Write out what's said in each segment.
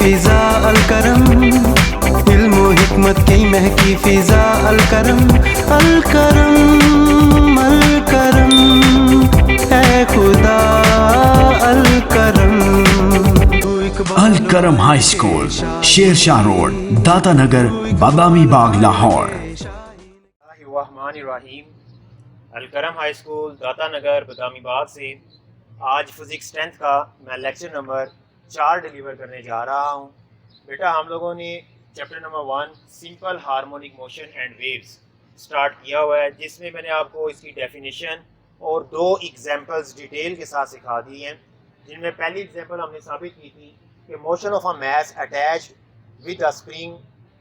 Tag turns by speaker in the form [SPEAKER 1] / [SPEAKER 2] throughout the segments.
[SPEAKER 1] फिजा अल करम, इल्म व हिकमत की महकी फिजा अल करम, अल करम अल करम, ऐ खुदा अल करम।
[SPEAKER 2] अल करम हाई स्कूल, शेरशाह रोड, दाता नगर, बादामी बाग, लाहौर।
[SPEAKER 3] रहमानिर्रहीम। अल करम हाई स्कूल दाता नगर बादामी बाग से आज फिज़िक्स 10th का मैं लेक्चर नंबर 4 डिलीवर करने जा रहा हूँ। बेटा हम लोगों ने chapter number 1 simple harmonic motion and waves start किया हुआ है, जिसमें मैंने आपको इसकी डेफिनेशन और 2 एग्जांपल्स डिटेल के साथ सिखा दी हैं। जिनमें पहली एग्जांपल हमने साबित की थी कि motion of a mass attached with a spring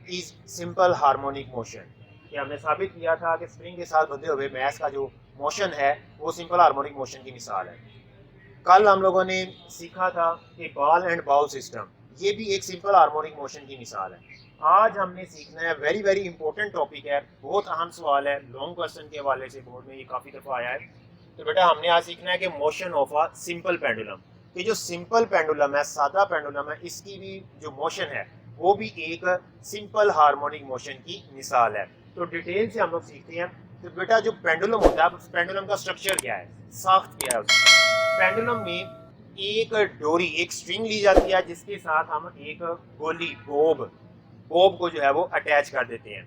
[SPEAKER 3] is simple harmonic motion. कि हमने साबित किया था कि स्प्रिंग के साथ बंधे हुए मास का जो मोशन है वो सिंपल हार्मोनिक मोशन की मिसाल है। कल हम लोगों ने सीखा था कि बॉल एंड बाउल सिस्टम, ये भी एक सिंपल हार्मोनिक मोशन की मिसाल है। आज हमने सीखना है वेरी वेरी इंपॉर्टेंट टॉपिक है, बहुत अहम सवाल है, लॉन्ग क्वेश्चन के हवाले से बोर्ड में ये काफ़ी दफ़ा आया है। तो बेटा हमने आज सीखना है कि motion of a simple pendulum, कि जो सिंपल पेंडुलम है, सादा पेंडुलम है, इसकी भी जो मोशन है वो भी एक सिंपल हार्मोनिक मोशन की मिसाल है। तो डिटेल से हम लोग सीखते हैं। तो बेटा जो पेंडुलम होता है, पेंडुलम का स्ट्रक्चर क्या है, साख्त क्या है उसकी। पेंडुलम में एक डोरी, एक स्ट्रिंग ली जाती है जिसके साथ हम एक गोली बोब को जो है वो अटैच कर देते हैं।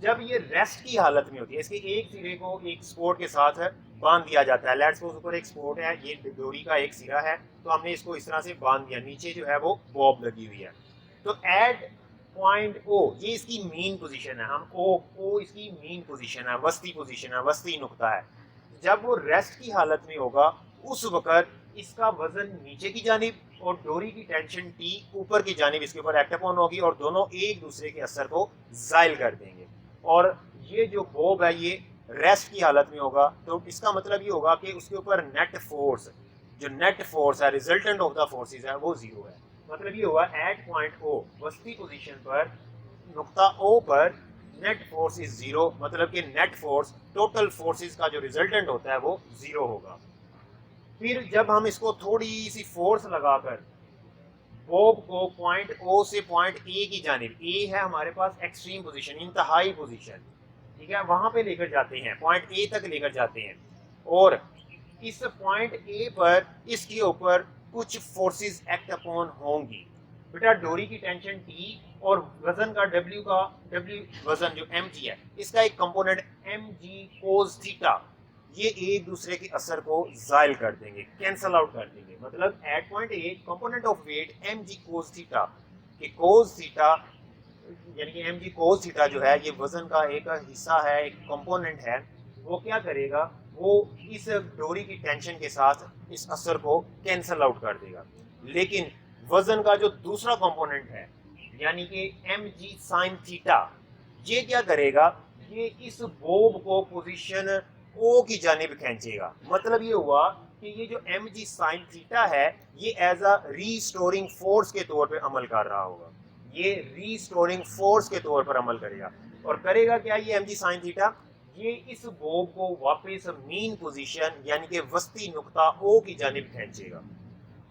[SPEAKER 3] जब ये रेस्ट की हालत में होती है, इसके एक सिरे को एक स्पोर्ट के साथ बांध दिया जाता है। लेट्स सपोज ऊपर एक स्पोर्ट है, ये डोरी का एक सिरा है, तो हमने इसको इस तरह से बांध दिया, नीचे जो है वो बॉब लगी हुई है। तो एट पॉइंट ओ, ये इसकी मेन पोजीशन है, हम ओ इसकी मेन पोजीशन है, वस्ती पोजीशन है, वस्ती नुक्ता है। जब वो रेस्ट की हालत में होगा उस वक्त इसका वजन नीचे की जानिब और डोरी की टेंशन टी ऊपर की जानिब इसके ऊपर एक्ट अपॉन होगी और दोनों एक दूसरे के असर को जायल कर देंगे। और ये जो बॉब है ये रेस्ट की हालत में होगा, तो इसका मतलब ये होगा कि उसके ऊपर नेट फोर्स, जो नेट फोर्स है, रिजल्टेंट ऑफ द फोर्सेस है, वो जीरो है। मतलब ये होगा एट पॉइंट ओ, वस्ती पोजीशन पर, नुक्ता ओ पर नेट फोर्स इज जीरो, मतलब कि नेट फोर्स टोटल फोर्सेस का जो रिजल्टेंट होता है वो जीरो होगा। फिर जब हम इसको थोड़ी सी फोर्स लगाकर बॉब को पॉइंट ओ से पॉइंट ए की जानिब, ए है हमारे पास एक्सट्रीम पोजीशन, इंतहाई पोजीशन, ठीक है, वहां पे लेकर जाते हैं, पॉइंट ए तक लेकर जाते हैं, और इस पॉइंट ए पर इसके ऊपर कुछ फोर्सेस एक्ट अपॉन होंगी। बेटा डोरी की टेंशन टी और वजन का डब्ल्यू वजन जो एम जी है, इसका एक component M G cos theta, ये एक दूसरे के असर को जायल कर देंगे, कैंसल आउट कर देंगे। मतलब at point A component of weight M G cos theta, कि कोस थीटा यानी कि एम जी कोस थीटा जो है ये वजन का एक हिस्सा है, एक कंपोनेंट है, वो क्या करेगा, वो इस डोरी की टेंशन के साथ इस असर को कैंसल आउट कर देगा। लेकिन वजन का जो दूसरा कंपोनेंट है यानी कि एम जी साइन थीटा, ये क्या करेगा, ये इस बॉब को पोजीशन ओ की जानिब खींचेगा। मतलब ये हुआ कि ये जो एम जी साइन थीटा है ये एज अ रीस्टोरिंग फोर्स के तौर पे अमल कर रहा होगा, ये रीस्टोरिंग फोर्स के तौर पर अमल करेगा। और करेगा क्या ये एम जी साइन थीटा, ये इस बॉब को वापस मीन पोजीशन यानी कि वस्ती नुक्ता ओ की जानिब खींचेगा।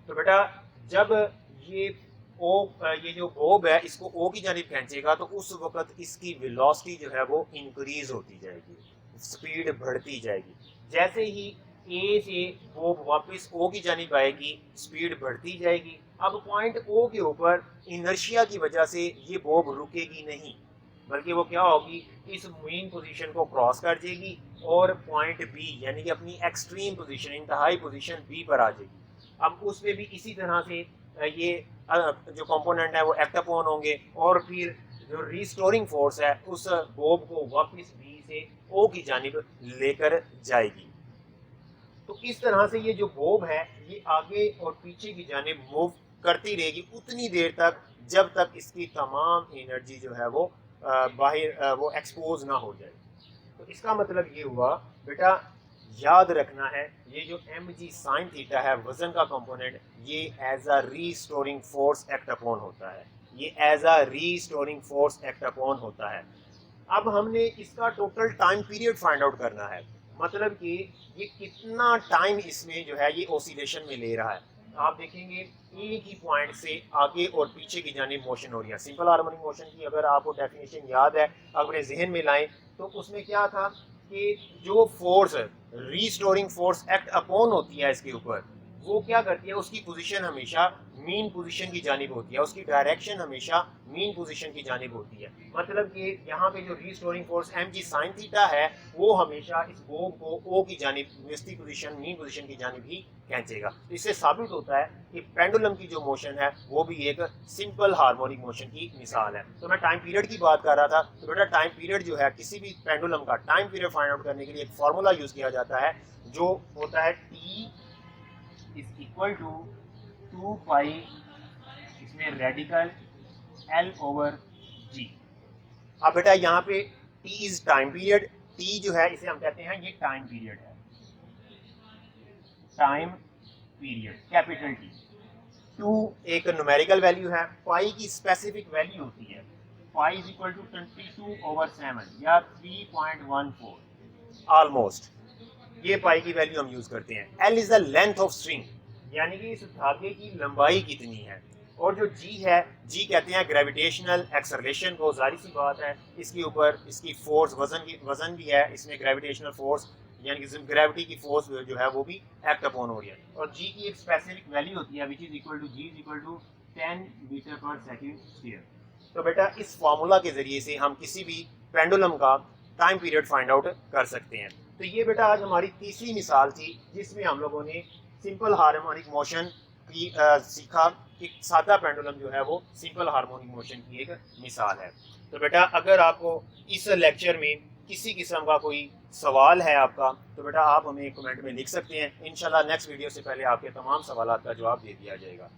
[SPEAKER 3] तो बेटा जब ये ये जो बॉब है इसको ओ की जानिब खींचेगा तो उस वक्त इसकी वेलोसिटी जो है वो इंक्रीज होती जाएगी, स्पीड बढ़ती जाएगी। जैसे ही ए से बॉब वापस ओ की जानिब आएगी स्पीड बढ़ती जाएगी। अब पॉइंट ओ के ऊपर इनर्शिया की वजह से ये बॉब रुकेगी नहीं, बल्कि वो क्या होगी, इस मेन पोजीशन को क्रॉस कर जाएगी और पॉइंट बी यानी कि अपनी एक्सट्रीम पोजीशन, इंतहाई पोजीशन बी पर आ जाएगी। अब उस पर भी इसी तरह से ये जो कंपोनेंट है वो एक्ट अपॉन होंगे और फिर जो रिस्टोरिंग फोर्स है उस बॉब को वापस बी से ओ की जानिब लेकर जाएगी। तो इस तरह से ये जो बॉब है ये आगे और पीछे की जानिब मूव करती रहेगी उतनी देर तक जब तक इसकी तमाम एनर्जी जो है वो बाहर वो एक्सपोज ना हो जाए। तो इसका मतलब ये हुआ बेटा, याद रखना है ये जो एम जी साइन थीटा है वजन का कंपोनेंट, ये as a restoring force act upon होता है, ये as a restoring force act upon होता है। अब हमने इसका total time period find out करना है, मतलब कि ये कितना टाइम इसमें जो है ये ऑसिलेशन में ले रहा है। आप देखेंगे एक ही पॉइंट से आगे और पीछे की जानिब मोशन हो रही है। सिंपल हार्मोनिक मोशन की अगर आपको डेफिनेशन याद है, अपने जहन में लाएं, तो उसमें क्या था कि जो force restoring force act upon होती है इसके ऊपर, वो क्या करती है, उसकी पोजीशन हमेशा मीन पोजीशन की जानिब होती है, उसकी डायरेक्शन हमेशा मीन पोजीशन की जानिब होती है। मतलब कि यहाँ पे जो restoring force M G sine theta है वो हमेशा इस बोब को ओ की जानिब, वेस्टी पोजीशन, मीन पोजीशन की जानिब ही खींचेगा। तो इससे साबित होता है कि पेंडुलम की जो मोशन है वो भी एक सिंपल हार्मोनिक मोशन की मिसाल है। तो मैं टाइम पीरियड की बात कर रहा था, तो बेटा टाइम पीरियड जो है, किसी भी पेंडुलम का टाइम पीरियड फाइंड आउट करने के लिए एक फार्मूला यूज किया जाता है जो होता है टी इज इक्वल टू 2 पाई, इसमें रेडिकल एल ओवर जी। अब बेटा यहाँ पे T is time period, T जो है इसे हम कहते हैं ये टाइम पीरियड है, टाइम पीरियड कैपिटल टी। 2 एक न्यूमेरिकल वैल्यू है, पाई की स्पेसिफिक वैल्यू होती है, पाई इज इक्वल टू 22/7 या 3.14 ऑलमोस्ट, ये पाई की वैल्यू हम यूज करते हैं। L is the length of string, यानी कि इस धागे की लंबाई कितनी है। और जो जी है, जी कहते हैं ग्रेविटेशनल एक्सेलरेशन को। जाहिर सी बात है इसके ऊपर इसकी फोर्स, वजन भी है, इसमें ग्रेविटेशनल फोर्स यानी कि ग्रेविटी की फोर्स जो है वो भी एक्ट अपॉन हो रही है। और जी की एक स्पेसिफिक वैल्यू होती है which is equal to G is equal to 10 metre per second square. तो बेटा इस फार्मूला के जरिए से हम किसी भी पेंडुलम का टाइम पीरियड फाइंड आउट कर सकते हैं। तो ये बेटा आज हमारी तीसरी मिसाल थी जिसमें हम लोगों ने सिंपल हार्मोनिक मोशन की सीखा कि सादा पेंडुलम जो है वो सिंपल हार्मोनिक मोशन की एक मिसाल है। तो बेटा अगर आपको इस लेक्चर में किसी किस्म का कोई सवाल है आपका, तो बेटा आप हमें कमेंट में लिख सकते हैं। इंशाल्लाह नेक्स्ट वीडियो से पहले आपके तमाम सवालों का जवाब दे दिया जाएगा।